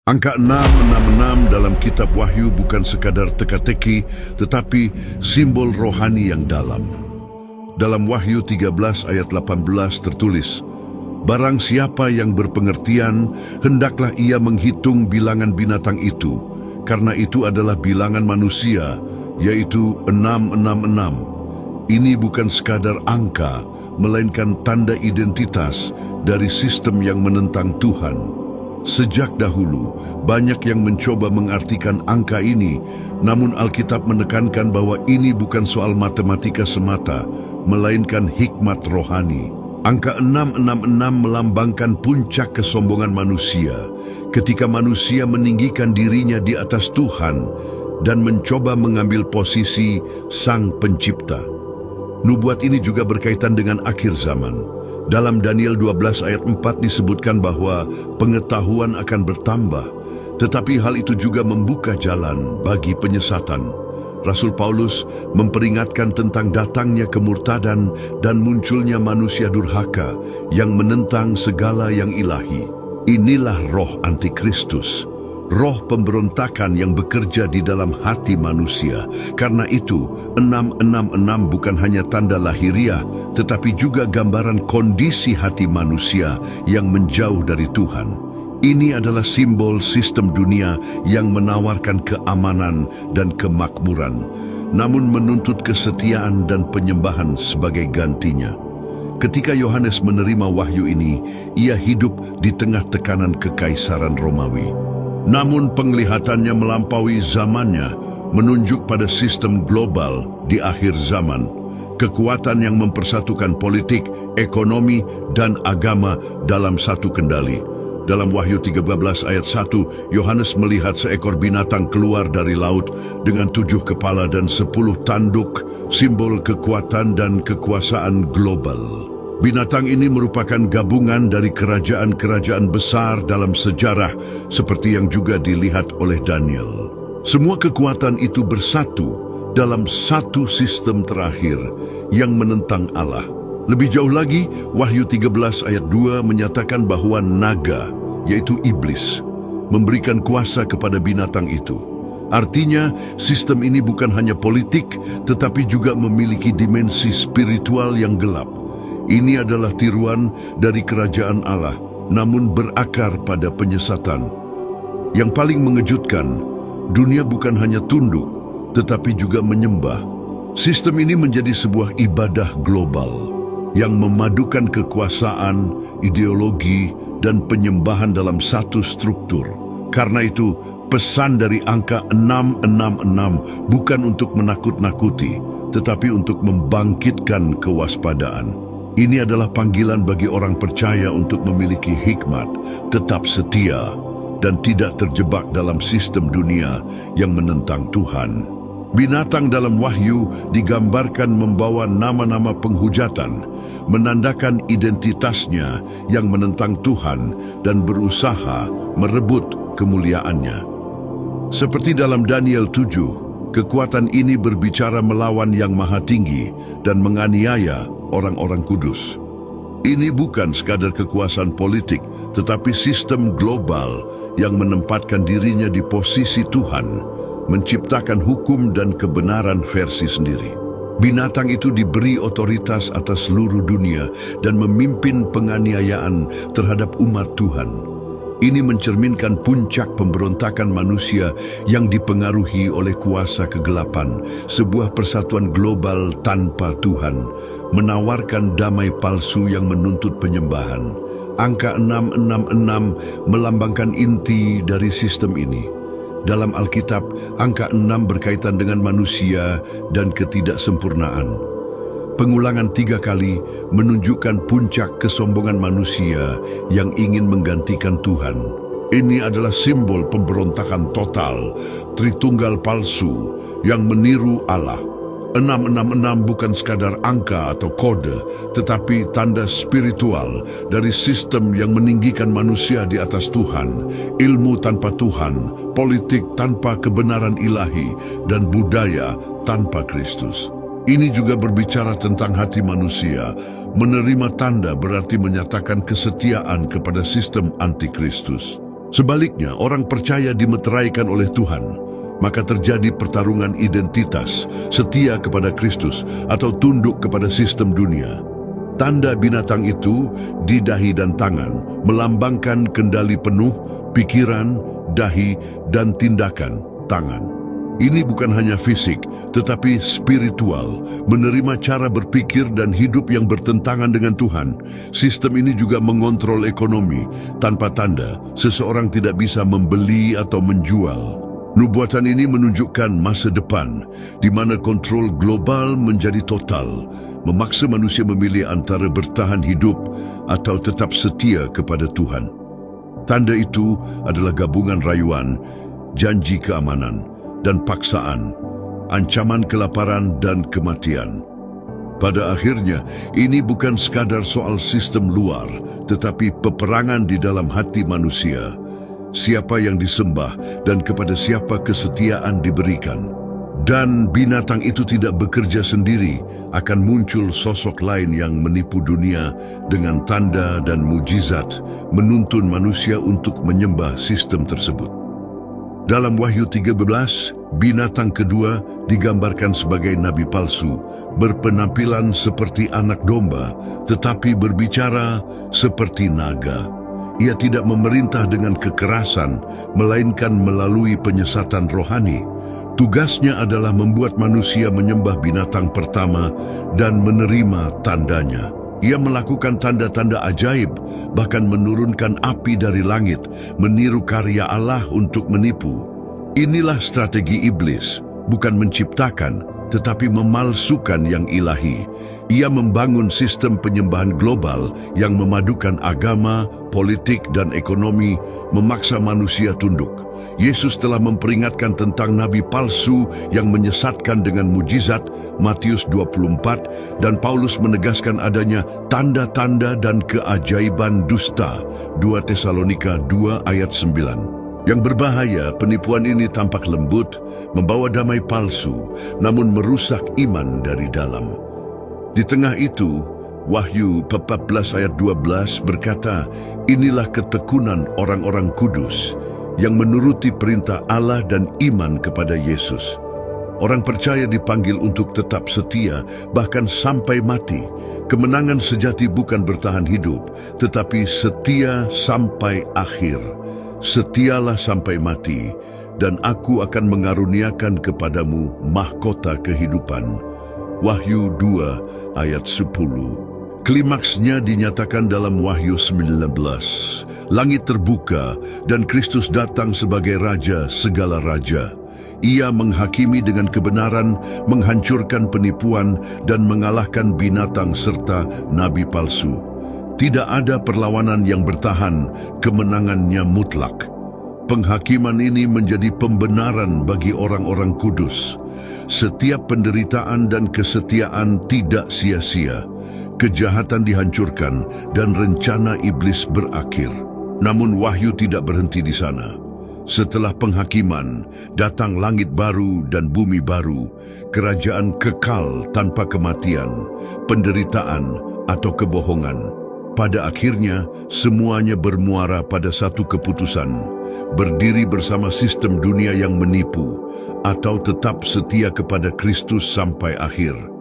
Angka 666 dalam kitab Wahyu bukan sekadar teka-teki, tetapi simbol rohani yang dalam. Dalam Wahyu 13 ayat 18 tertulis, "Barang siapa yang berpengertian, hendaklah ia menghitung bilangan binatang itu, karena itu adalah bilangan manusia, yaitu 666. Ini bukan sekadar angka, melainkan tanda identitas dari sistem yang menentang Tuhan. Sejak dahulu, banyak yang mencoba mengartikan angka ini, namun Alkitab menekankan bahwa ini bukan soal matematika semata, melainkan hikmat rohani. Angka 666 melambangkan puncak kesombongan manusia, ketika manusia meninggikan dirinya di atas Tuhan dan mencoba mengambil posisi Sang Pencipta. Nubuat ini juga berkaitan dengan akhir zaman. Dalam Daniel 12 ayat 4 disebutkan bahwa pengetahuan akan bertambah, tetapi hal itu juga membuka jalan bagi penyesatan. Rasul Paulus memperingatkan tentang datangnya kemurtadan dan munculnya manusia durhaka yang menentang segala yang ilahi. Inilah roh antikristus, roh pemberontakan yang bekerja di dalam hati manusia. Karena itu, 666 bukan hanya tanda lahiriah, tetapi juga gambaran kondisi hati manusia yang menjauh dari Tuhan. Ini adalah simbol sistem dunia yang menawarkan keamanan dan kemakmuran, namun menuntut kesetiaan dan penyembahan sebagai gantinya. Ketika Yohanes menerima wahyu ini, ia hidup di tengah tekanan kekaisaran Romawi. Namun penglihatannya melampaui zamannya, menunjuk pada sistem global di akhir zaman. Kekuatan yang mempersatukan politik, ekonomi, dan agama dalam satu kendali. Dalam Wahyu 13 ayat 1, Yohanes melihat seekor binatang keluar dari laut dengan 7 kepala dan 10 tanduk, simbol kekuatan dan kekuasaan global. Binatang ini merupakan gabungan dari kerajaan-kerajaan besar dalam sejarah, seperti yang juga dilihat oleh Daniel. Semua kekuatan itu bersatu dalam satu sistem terakhir yang menentang Allah. Lebih jauh lagi, Wahyu 13 ayat 2 menyatakan bahwa naga, yaitu iblis, memberikan kuasa kepada binatang itu. Artinya, sistem ini bukan hanya politik, tetapi juga memiliki dimensi spiritual yang gelap. Ini adalah tiruan dari kerajaan Allah, namun berakar pada penyesatan. Yang paling mengejutkan, dunia bukan hanya tunduk, tetapi juga menyembah. Sistem ini menjadi sebuah ibadah global yang memadukan kekuasaan, ideologi, dan penyembahan dalam satu struktur. Karena itu, pesan dari angka 666 bukan untuk menakut-nakuti, tetapi untuk membangkitkan kewaspadaan. Ini adalah panggilan bagi orang percaya untuk memiliki hikmat, tetap setia, dan tidak terjebak dalam sistem dunia yang menentang Tuhan. Binatang dalam Wahyu digambarkan membawa nama-nama penghujatan, menandakan identitasnya yang menentang Tuhan dan berusaha merebut kemuliaannya. Seperti dalam Daniel 7, kekuatan ini berbicara melawan yang maha tinggi dan menganiaya orang-orang kudus. Ini bukan sekadar kekuasaan politik, tetapi sistem global yang menempatkan dirinya di posisi Tuhan, menciptakan hukum dan kebenaran versi sendiri. Binatang itu diberi otoritas atas seluruh dunia dan memimpin penganiayaan terhadap umat Tuhan. Ini mencerminkan puncak pemberontakan manusia yang dipengaruhi oleh kuasa kegelapan, sebuah persatuan global tanpa Tuhan, menawarkan damai palsu yang menuntut penyembahan. Angka 666 melambangkan inti dari sistem ini. Dalam Alkitab, angka 6 berkaitan dengan manusia dan ketidaksempurnaan. Pengulangan 3 kali menunjukkan puncak kesombongan manusia yang ingin menggantikan Tuhan. Ini adalah simbol pemberontakan total, Tritunggal palsu yang meniru Allah. 666 bukan sekadar angka atau kode, tetapi tanda spiritual dari sistem yang meninggikan manusia di atas Tuhan, ilmu tanpa Tuhan, politik tanpa kebenaran ilahi, dan budaya tanpa Kristus. Ini juga berbicara tentang hati manusia. Menerima tanda berarti menyatakan kesetiaan kepada sistem antikristus. Sebaliknya, orang percaya dimeteraikan oleh Tuhan, maka terjadi pertarungan identitas, setia kepada Kristus atau tunduk kepada sistem dunia. Tanda binatang itu di dahi dan tangan melambangkan kendali penuh, pikiran, dahi, dan tindakan tangan. Ini bukan hanya fisik, tetapi spiritual, menerima cara berpikir dan hidup yang bertentangan dengan Tuhan. Sistem ini juga mengontrol ekonomi. Tanpa tanda, seseorang tidak bisa membeli atau menjual. Nubuatan ini menunjukkan masa depan, di mana kontrol global menjadi total, memaksa manusia memilih antara bertahan hidup atau tetap setia kepada Tuhan. Tanda itu adalah gabungan rayuan, janji keamanan, dan paksaan, ancaman kelaparan dan kematian. Pada akhirnya, ini bukan sekadar soal sistem luar, tetapi peperangan di dalam hati manusia. Siapa yang disembah dan kepada siapa kesetiaan diberikan. Dan binatang itu tidak bekerja sendiri, akan muncul sosok lain yang menipu dunia dengan tanda dan mujizat, menuntun manusia untuk menyembah sistem tersebut. Dalam Wahyu 13, binatang kedua digambarkan sebagai nabi palsu, berpenampilan seperti anak domba, tetapi berbicara seperti naga. Ia tidak memerintah dengan kekerasan, melainkan melalui penyesatan rohani. Tugasnya adalah membuat manusia menyembah binatang pertama dan menerima tandanya. Ia melakukan tanda-tanda ajaib, bahkan menurunkan api dari langit, meniru karya Allah untuk menipu. Inilah strategi iblis, bukan menciptakan, tetapi memalsukan yang ilahi. Ia membangun sistem penyembahan global yang memadukan agama, politik, dan ekonomi, memaksa manusia tunduk. Yesus telah memperingatkan tentang nabi palsu yang menyesatkan dengan mujizat, Matius 24, dan Paulus menegaskan adanya tanda-tanda dan keajaiban dusta, 2 Tesalonika 2 ayat 9. Yang berbahaya, penipuan ini tampak lembut, membawa damai palsu, namun merusak iman dari dalam. Di tengah itu, Wahyu 14 ayat 12 berkata, inilah ketekunan orang-orang kudus yang menuruti perintah Allah dan iman kepada Yesus. Orang percaya dipanggil untuk tetap setia, bahkan sampai mati. Kemenangan sejati bukan bertahan hidup, tetapi setia sampai akhir. Setialah sampai mati, dan aku akan mengaruniakan kepadamu mahkota kehidupan. Wahyu 2 ayat 10. Klimaksnya dinyatakan dalam Wahyu 19. Langit terbuka dan Kristus datang sebagai Raja segala raja. Ia menghakimi dengan kebenaran, menghancurkan penipuan, dan mengalahkan binatang serta nabi palsu. Tidak ada perlawanan yang bertahan, kemenangannya mutlak. Penghakiman ini menjadi pembenaran bagi orang-orang kudus. Setiap penderitaan dan kesetiaan tidak sia-sia. Kejahatan dihancurkan dan rencana iblis berakhir. Namun Wahyu tidak berhenti di sana. Setelah penghakiman, datang langit baru dan bumi baru, kerajaan kekal tanpa kematian, penderitaan atau kebohongan. Pada akhirnya, semuanya bermuara pada satu keputusan, berdiri bersama sistem dunia yang menipu, atau tetap setia kepada Kristus sampai akhir.